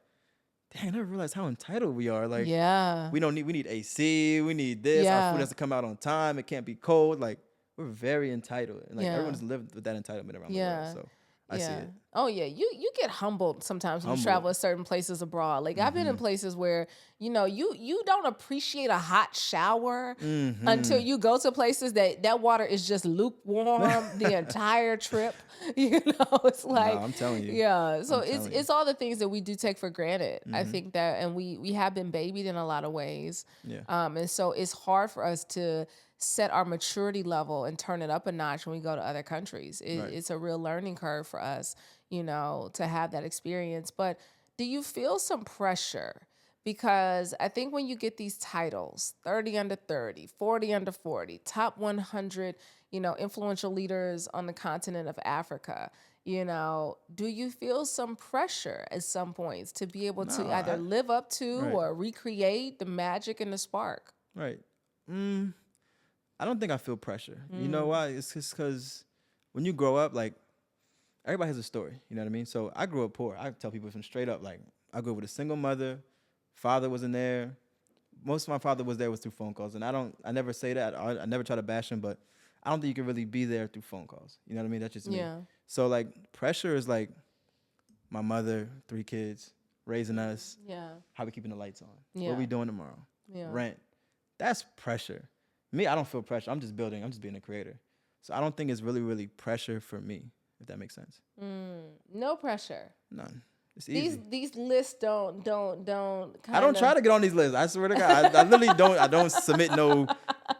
dang, I never realized how entitled we are. Like, yeah. we need AC, we need this. Our food has to come out on time. It can't be cold. Like, we're very entitled. And like everyone's lived with that entitlement around the world. So I see it. Oh yeah, you get humbled sometimes when you travel to certain places abroad. Like I've been in places where you don't appreciate a hot shower until you go to places that water is just lukewarm the entire trip. It's like I'm telling you. Yeah, so it's all the things that we do take for granted. I think that, and we have been babied in a lot of ways. Yeah. And so it's hard for us to set our maturity level and turn it up a notch when we go to other countries. It's a real learning curve for us, to have that experience. But do you feel some pressure? Because I think when you get these titles, 30 under 30, 40 under 40, top 100, influential leaders on the continent of Africa, do you feel some pressure at some points to be able to either live up to or recreate the magic and the spark? Right. I don't think I feel pressure. You know why? It's just because when you grow up, like, everybody has a story. You know what I mean? So I grew up poor. I tell people from straight up, like, I grew up with a single mother. Father wasn't there. Most of my father was there was through phone calls. And I never say that. I never try to bash him, but I don't think you can really be there through phone calls. You know what I mean? That's just me. So, like, pressure is like my mother, 3 kids, raising us. Yeah. How we keeping the lights on? Yeah. What we doing tomorrow? Yeah. Rent. That's pressure. Me, I don't feel pressure. I'm just building. I'm just being a creator. So I don't think it's really, really pressure for me, if that makes sense. No pressure. None. It's easy. These lists don't. I don't try to get on these lists. I swear to God, I literally don't. I don't submit no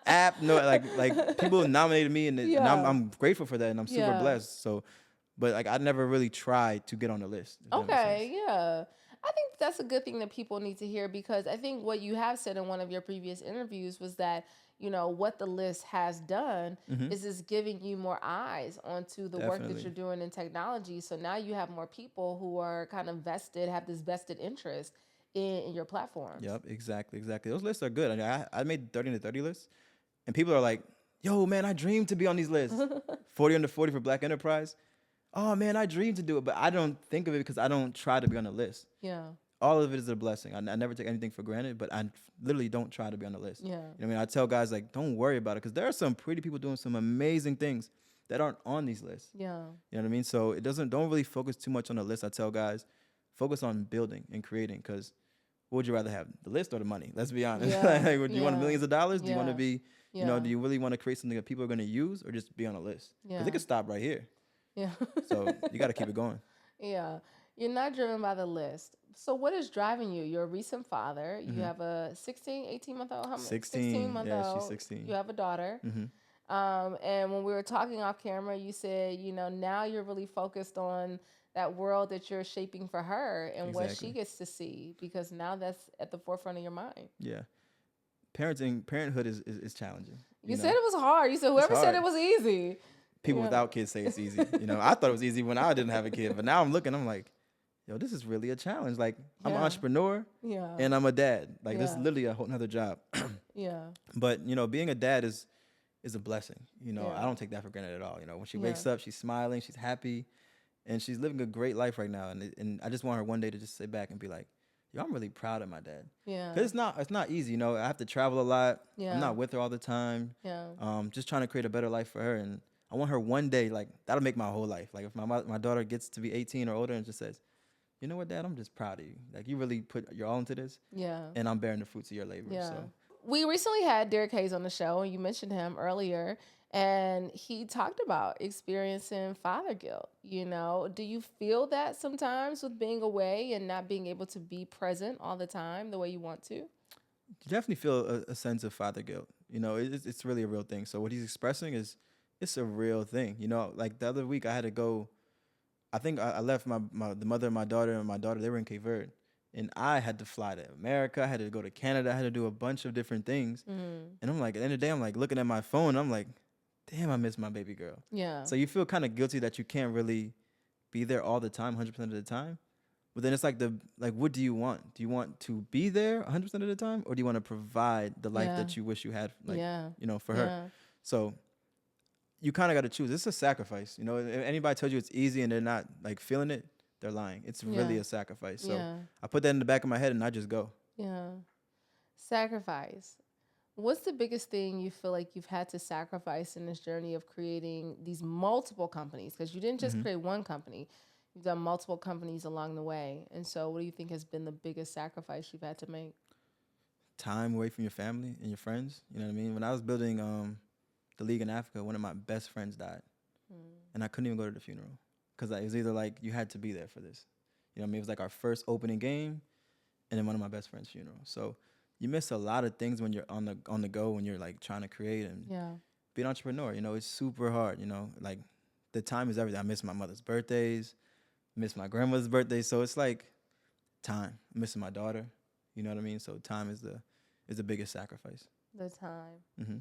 app. No, like people nominated me, and I'm grateful for that, and I'm super blessed. So, but like I never really tried to get on the list. Okay, yeah. I think that's a good thing that people need to hear, because I think what you have said in one of your previous interviews was that, what the list has done is giving you more eyes onto the work that you're doing in technology. So now you have more people who are kind of have this vested interest in your platforms. Yep, exactly. Those lists are good. I mean, I made 30 under 30 lists, and people are like, yo, man, I dreamed to be on these lists. 40 under 40 for Black Enterprise. Oh, man, I dreamed to do it, but I don't think of it because I don't try to be on the list. Yeah. All of it is a blessing. I never take anything for granted, but I literally don't try to be on the list. Yeah. You know what I mean? I tell guys, like, don't worry about it, because there are some pretty people doing some amazing things that aren't on these lists. Yeah. You know what I mean? So don't really focus too much on the list. I tell guys, focus on building and creating, because what would you rather have, the list or the money? Let's be honest. Yeah. Like, would you want millions of dollars? Do you want to be, do you really want to create something that people are going to use, or just be on a list? Because it could stop right here. Yeah. So you got to keep it going. Yeah. You're not driven by the list. So what is driving you? You're a recent father. You have a 18-month-old. How many? 16-month-old. Yeah, she's 16. You have a daughter. And when we were talking off camera, you said, now you're really focused on that world that you're shaping for her and what she gets to see, because now that's at the forefront of your mind. Yeah. Parenthood is challenging. You said it was hard. You said whoever said it was easy. People without kids say it's easy. I thought it was easy when I didn't have a kid, but now I'm like, yo, this is really a challenge. Like, I'm an entrepreneur and I'm a dad. Like, this is literally a whole nother job. Yeah. But, being a dad is a blessing. I don't take that for granted at all. When she wakes up, she's smiling, she's happy. and she's living a great life right now. And I just want her one day to just sit back and be like, yo, I'm really proud of my dad. Yeah. Cause it's not easy. I have to travel a lot. Yeah. I'm not with her all the time. Yeah. Just trying to create a better life for her, and I want her one day, like, that'll make my whole life. Like, if my daughter gets to be 18 or older and just says, you know what, Dad, I'm just proud of you. Like, you really put your all into this, Yeah. and I'm bearing the fruits of your labor. Yeah. So We recently had Derek Hayes on the show, and you mentioned him earlier, and he talked about experiencing father guilt. Do you feel that sometimes with being away and not being able to be present all the time the way you want to? you definitely feel a sense of father guilt. It's really a real thing. So what he's expressing is, it's a real thing. Like the other week I had to go. I think I left the mother of my daughter and my daughter. They were in Cape Verde, and I had to fly to America. I had to go to Canada. I had to do a bunch of different things. And I'm like, at the end of the day, I'm like looking at my phone. I'm like, damn, I miss my baby girl. Yeah. So you feel kind of guilty that you can't really be there all the time, 100% of the time. But then it's like what do you want? Do you want to be there 100% of the time, or do you want to provide the life that you wish you had, for her? So you kind of got to choose. It's a sacrifice. If anybody tells you it's easy and they're not like feeling it, they're lying. It's really a sacrifice. So I put that in the back of my head and I just go. Yeah. Sacrifice. What's the biggest thing you feel like you've had to sacrifice in this journey of creating these multiple companies? Because you didn't just create one company. You've done multiple companies along the way. And so what do you think has been the biggest sacrifice you've had to make? Time away from your family and your friends. You know what I mean? When I was building the league in Africa, one of my best friends died. And I couldn't even go to the funeral. Because it was either like, you had to be there for this. You know what I mean? It was like our first opening game and then one of my best friend's funeral. So you miss a lot of things when you're on the go, when you're like trying to create and be an entrepreneur. It's super hard. Like the time is everything. I miss my mother's birthdays, miss my grandmother's birthday. So it's like time. I'm missing my daughter. You know what I mean? So time is the biggest sacrifice. The time. Mm-hmm.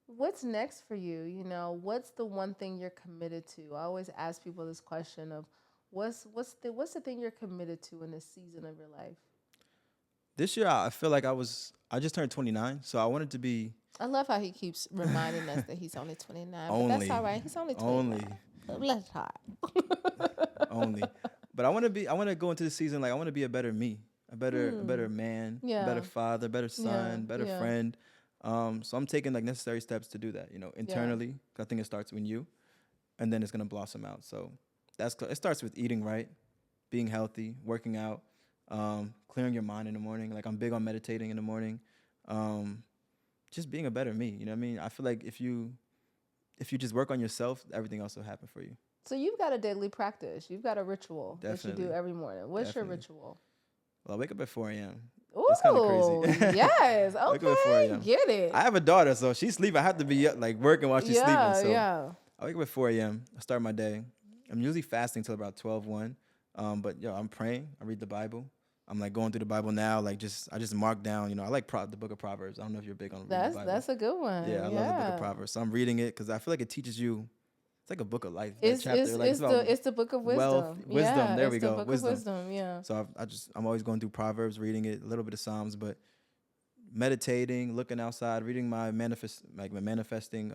What's next for you? What's the one thing you're committed to? I always ask people this question of what's the thing you're committed to in this season of your life? This year, I feel like I just turned 29, so I wanted to be. I love how he keeps reminding us that he's only 29. But that's all right. He's only 29. Let's talk. Only. But I want to go into the season like I want to be a better me, a better man, a better father, better son, better friend. So I'm taking like necessary steps to do that, internally. 'Cause I think it starts with you, and then it's gonna blossom out. So it starts with eating right, being healthy, working out, clearing your mind in the morning. Like I'm big on meditating in the morning, just being a better me. You know what I mean? I feel like if you just work on yourself, everything else will happen for you. So you've got a daily practice. You've got a ritual that you do every morning. What's your ritual? Well, I wake up at 4 a.m. Ooh, it's kind of crazy. Yes. Okay. Wake up at 4 a.m. Get it. I have a daughter, so she's sleeping. I have to be like working while she's sleeping. So I wake up at 4 a.m. I start my day. I'm usually fasting till about 12:01. But I'm praying. I read the Bible. I'm like going through the Bible now. Like I just mark down. I like the book of Proverbs. I don't know if you're big on reading the Bible. That's a good one. Yeah, I love the book of Proverbs. So I'm reading it because I feel like it teaches you. It's like a book of life. It's the book of wisdom. Wealth, wisdom. Yeah, there we go. The book of wisdom. Yeah. So I'm always going through Proverbs, reading it, a little bit of Psalms, but meditating, looking outside, reading my manifesting.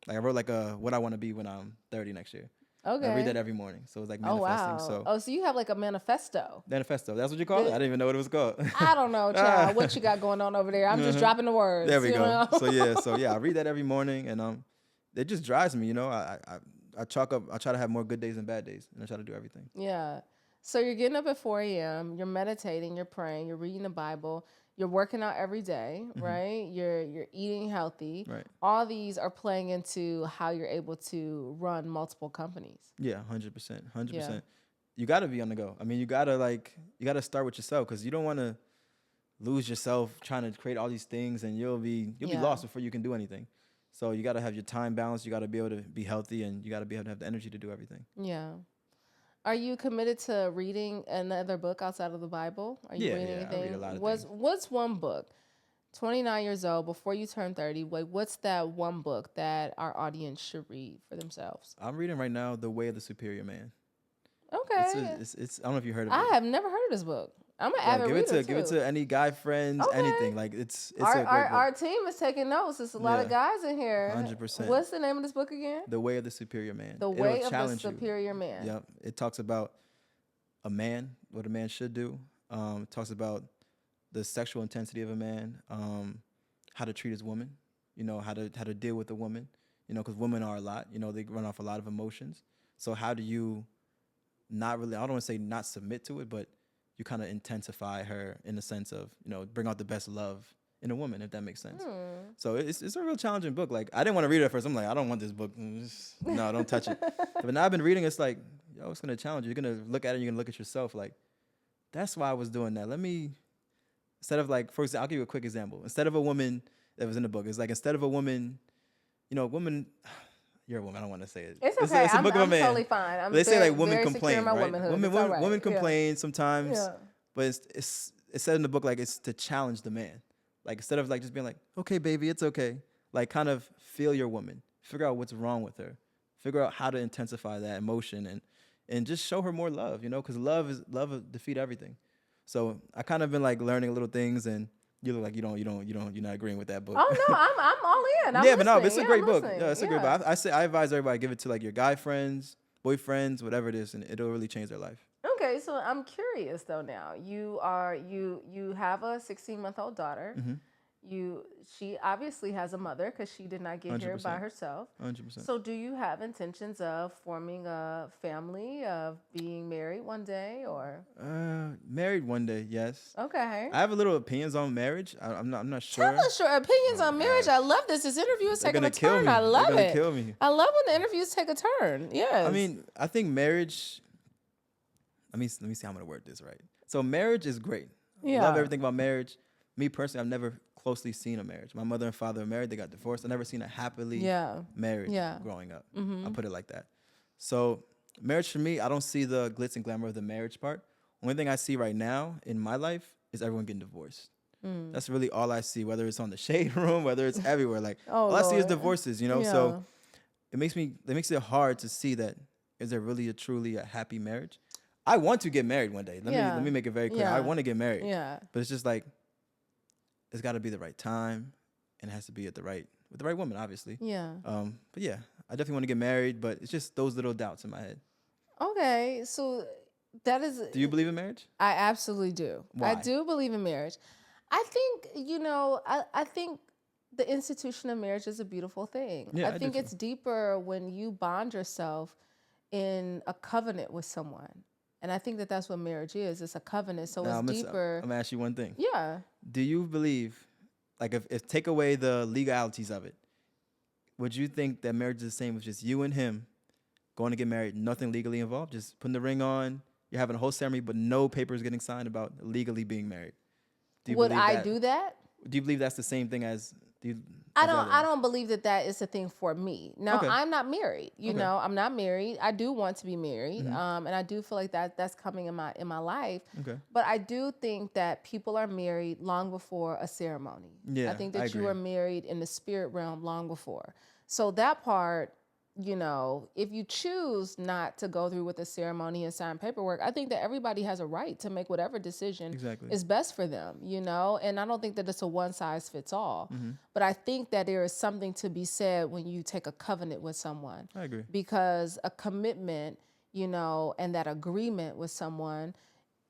Like I wrote like what I want to be when I'm 30 next year. Okay. I read that every morning, so it's like manifesting. Oh, wow. So you have like a manifesto. Manifesto. That's what you call it? I didn't even know what it was called. I don't know, child. What you got going on over there? I'm just dropping the words. There we go. So I read that every morning, and it just drives me. I try to have more good days than bad days, and I try to do everything. Yeah. So you're getting up at 4 a.m., you're meditating, you're praying, you're reading the Bible, you're working out every day, right? You're eating healthy. Right. All these are playing into how you're able to run multiple companies. Yeah, 100%. 100%. You got to be on the go. I mean, you got to start with yourself, because you don't want to lose yourself trying to create all these things, and you'll be lost before you can do anything. So you got to have your time balanced. You got to be able to be healthy, and you got to be able to have the energy to do everything. Yeah. Are you committed to reading another book outside of the Bible? Are you reading anything? I read a lot of things. What's one book? 29 years old, before you turn 30, what's that one book that our audience should read for themselves? I'm reading right now The Way of the Superior Man. Okay. It's I don't know if you heard of it. I have never heard of this book. I'm an Yeah, avid reader give it too. to any guy friends, Okay. anything. Like it's Our, a our great book. our team is taking notes. There's a lot of Yeah, guys in here. 100%. What's the name of this book again? The Way of the Superior Man. The It'll Way of the challenge you. Superior Man. Yep. It talks about a man, what a man should do. It talks about the sexual intensity of a man, how to treat his woman, how to deal with a woman, because women are a lot, they run off a lot of emotions. So how do you not really, I don't want to say not submit to it, but you kind of intensify her in the sense of, bring out the best love in a woman, if that makes sense. So it's a real challenging book. Like, I didn't want to read it at first. I'm like, I don't want this book. No, don't touch it. But now I've been reading, it's like, yo, it's going to challenge you. You're going to look at it, you're going to look at yourself like, that's why I was doing that. Instead of like, for example, I'll give you a quick example. Instead of a woman that was in the book, it's like, instead of a woman, woman, you're a woman, I don't want to say it. It's okay. It's a book of a man. Totally fine. I'm They say like women very complain, secure in my right? womanhood. Women, It's all right. women complain sometimes, Yeah. but it's said in the book like it's to challenge the man. Like, instead of like just being like, okay, baby, it's okay. Like, kind of feel your woman, figure out what's wrong with her, figure out how to intensify that emotion and just show her more love, because love will defeat everything. So I kind of been like learning little things, and you look like you're not agreeing with that book. Oh no, I'm all in. I'm yeah, listening. but no, but it's a great book. Listening. Yeah, it's a great book. I advise everybody, give it to like your guy friends, boyfriends, whatever it is, and it'll really change their life. Okay, so I'm curious though. Now you have a 16-month-old daughter. Mm-hmm. She obviously has a mother because she did not get here by 100%. herself. 100%. So do you have intentions of forming a family, of being married one day, or? Married one day, yes. Okay. I have a little opinions on marriage. I'm not sure. Tell us your opinions on marriage. I love this. This interview is taking a turn. I love They're it. gonna kill me. I love when the interviews take a turn. Yes. I mean, I think marriage. Let me see how I'm gonna word this right. So marriage is great. Yeah. I love everything about marriage. Me personally, I've never closely seen a marriage. My mother and father are married. They got divorced. I've never seen a happily marriage growing up. Mm-hmm. I'll put it like that. So marriage for me, I don't see the glitz and glamour of the marriage part. Only thing I see right now in my life is everyone getting divorced. That's really all I see, whether it's on the shade room, whether it's everywhere. Like, all I see is divorces, So it makes it hard to see that, is there really truly a happy marriage? I want to get married one day. Let me make it very clear. I want to get married. Yeah. But it's just like, it's got to be the right time, and it has to be with the right woman, obviously. Yeah. But yeah, I definitely want to get married, but it's just those little doubts in my head. Okay, so that is. Do you believe in marriage? I absolutely do. Why? I do believe in marriage. I think I think the institution of marriage is a beautiful thing. Yeah, I think it's deeper when you bond yourself in a covenant with someone. And I think that that's what marriage is. It's a covenant, so it's deeper. I'm going to ask you one thing. Yeah. Do you believe, like, if take away the legalities of it, would you think that marriage is the same as just you and him going to get married, nothing legally involved, just putting the ring on, you're having a whole ceremony, but no papers getting signed about legally being married? Would I do that? Do you believe that's the same thing as... I don't believe that is a thing for me. Now, Okay. I'm not married. I'm not married. I do want to be married, and I do feel like that's coming in my life. Okay. But I do think that people are married long before a ceremony. Yeah, I think I that you agree. are married in the spirit realm long before. So that part, if you choose not to go through with the ceremony and sign paperwork, I think that everybody has a right to make whatever decision is best for them, and I don't think that it's a one size fits all. But I think that there is something to be said when you take a covenant with someone. I agree. Because a commitment, and that agreement with someone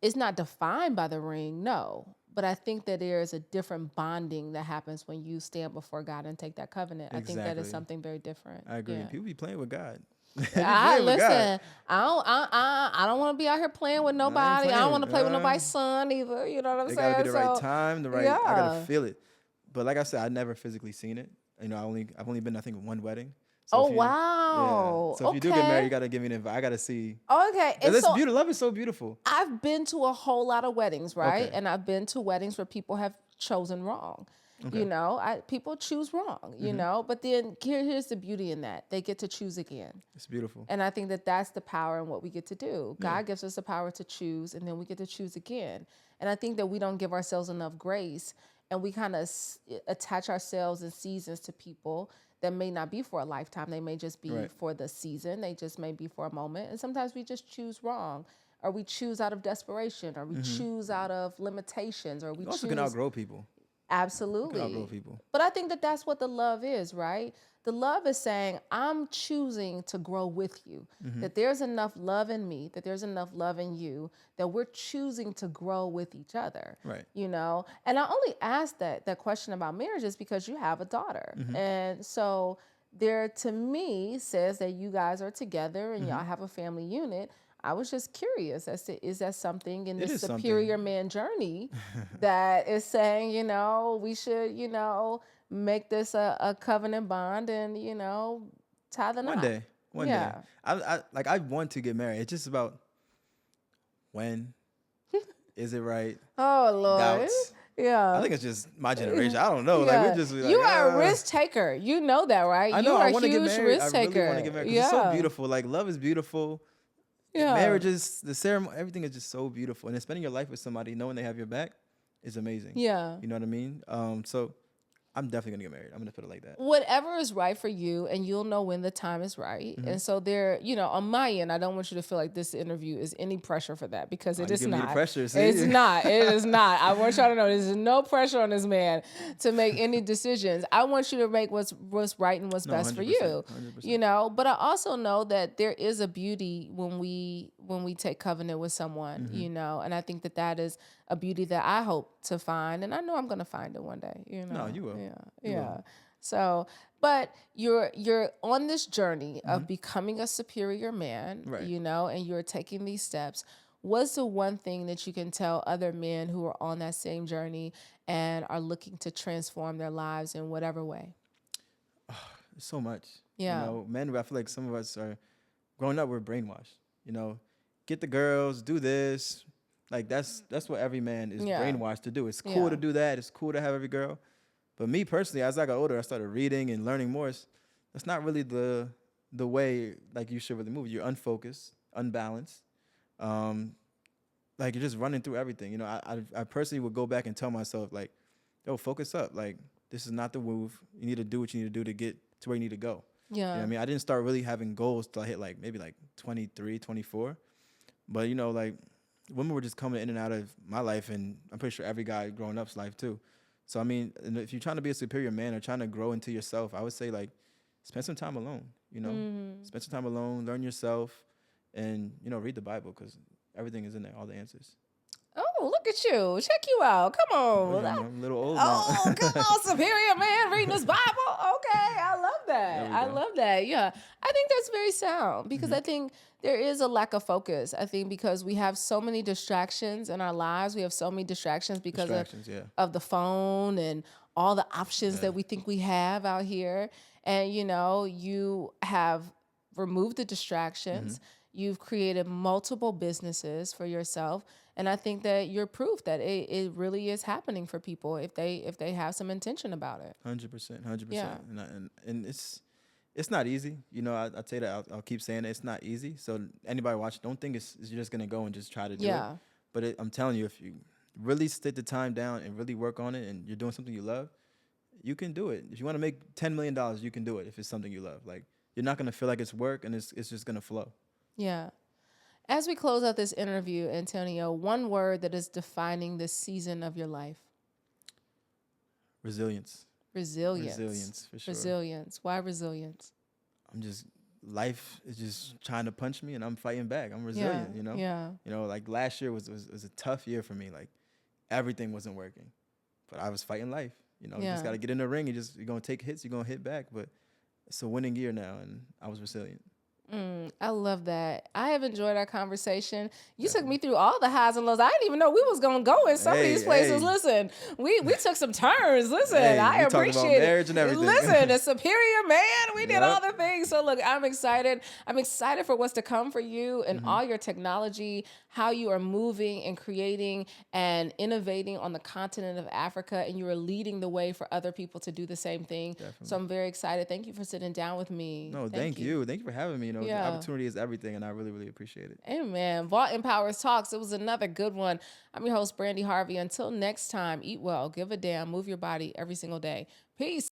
is not defined by the ring, no. But I think that there is a different bonding that happens when you stand before God and take that covenant. I think that is something very different. I agree. Yeah. People be playing with God. Listen, I don't want to be out here playing with nobody. I don't want to play with nobody's son either. You know what I'm saying? It gotta be the right time, I gotta feel it. But like I said, I never physically seen it. I've only been, I think, one wedding. So wow. Yeah. So if you do get married, you gotta give me an invite. I gotta see. Okay. And it's beautiful. Love is so beautiful. I've been to a whole lot of weddings, right? Okay. And I've been to weddings where people have chosen wrong. Okay. People choose wrong, but then here's the beauty in that. They get to choose again. It's beautiful. And I think that that's the power in what we get to do. God gives us the power to choose, and then we get to choose again. And I think that we don't give ourselves enough grace, and we kind of attach ourselves in seasons to people that may not be for a lifetime. They may just be for the season. They just may be for a moment. And sometimes we just choose wrong. or we choose out of desperation, or we choose out of limitations, or we You also choose. can outgrow people. You Absolutely. can outgrow people. But I think that that's what the love is, right? The love is saying, I'm choosing to grow with you, that there's enough love in me, that there's enough love in you, that we're choosing to grow with each other. Right. You know, and I only asked that question about marriages because you have a daughter. And so there, to me, says that you guys are together and y'all have a family unit. I was just curious as to, is that something in this superior man journey that is saying, you know, we should, you know, make this a covenant bond and, you know, tie the knot. One day. I want to get married. It's just about when is it right? Oh, Lord. Doubts. Yeah. I think it's just my generation. I don't know. Yeah. Like, we just be like, you are a risk taker. You know that, right? I know. You are I want to get huge married. risk I taker. really want to get married. 'Cause it's so beautiful. Like, love is beautiful. Yeah. Marriages, the ceremony, everything is just so beautiful. And then spending your life with somebody, knowing they have your back, is amazing. Yeah. You know what I mean? So I'm definitely gonna get married. I'm gonna put it like that. Whatever is right for you, and you'll know when the time is right. And so there, you know, on my end, I don't want you to feel like this interview is any pressure for that, because it is You give me not. the pressure, see? It's not. It is not. I want y'all to know there's no pressure on this man to make any decisions. I want you to make what's right and what's best for you. 100%. You know, but I also know that there is a beauty when we take covenant with someone. You know, and I think that is a beauty that I hope to find, and I know I'm going to find it one day. You know, No, you will. Yeah, You yeah. will. So, but you're on this journey of becoming a superior man, Right. you know, and you're taking these steps. What's the one thing that you can tell other men who are on that same journey and are looking to transform their lives in whatever way? So much. Yeah. You know, men, I feel like some of us are growing up, we're brainwashed. You know, get the girls, do this. Like, that's what every man is brainwashed to do. It's cool to do that. It's cool to have every girl. But me personally, as I got older, I started reading and learning more. That's not really the way, like, you should really move. You're unfocused, unbalanced. Like, you're just running through everything. You know, I personally would go back and tell myself, like, yo, focus up. Like, this is not the move. You need to do what you need to do to get to where you need to go. Yeah. You know what I mean? I didn't start really having goals till I hit maybe 23, 24. But, you know, like, women were just coming in and out of my life, and I'm pretty sure every guy growing up's life too. So, I mean, if you're trying to be a superior man or trying to grow into yourself, I would say, like, spend some time alone, you know? Spend some time alone, learn yourself, and, you know, read the Bible, because everything is in there, all the answers. Oh, look at you. Check you out. Come on. I'm a little old now. Oh, come on, superior man reading this Bible. Okay, I love that. I love that. Yeah, I think that's very sound, because I think there is a lack of focus. I think because we have so many distractions in our lives. We have so many distractions because of the phone and all the options that we think we have out here. And, you know, you have removed the distractions. You've created multiple businesses for yourself. And I think that you're proof that it really is happening for people if they have some intention about it. 100%. Yeah. And it's not easy. You know, I'll tell you that. I'll keep saying it. It's not easy. So anybody watching, don't think you're just going to go and just try to do it. But I'm telling you, if you really stick the time down and really work on it, and you're doing something you love, you can do it. If you want to make $10 million, you can do it if it's something you love. Like, you're not going to feel like it's work, and it's just going to flow. Yeah. As we close out this interview, Antonio, one word that is defining this season of your life. Resilience. Resilience, for sure. Resilience. Why resilience? Life is just trying to punch me, and I'm fighting back. I'm resilient, you know? Yeah. You know, like, last year was a tough year for me. Like, everything wasn't working. But I was fighting life. You know, you just got to get in the ring. You're going to take hits. You're going to hit back. But it's a winning year now, and I was resilient. I love that. I have enjoyed our conversation. You took me through all the highs and lows. I didn't even know we was gonna go in some of these places. Listen, we took some turns. Listen, I appreciate it. Marriage and everything. Listen, a superior man. We did all the things. So look, I'm excited. I'm excited for what's to come for you and all your technology, how you are moving and creating and innovating on the continent of Africa, and you are leading the way for other people to do the same thing. Definitely. So I'm very excited. Thank you for sitting down with me. No, thank you. Thank you for having me. You know, the opportunity is everything, and I really, really appreciate it. Amen. Vault Empowers Talks. It was another good one. I'm your host, Brandy Harvey. Until next time, eat well, give a damn, move your body every single day. Peace.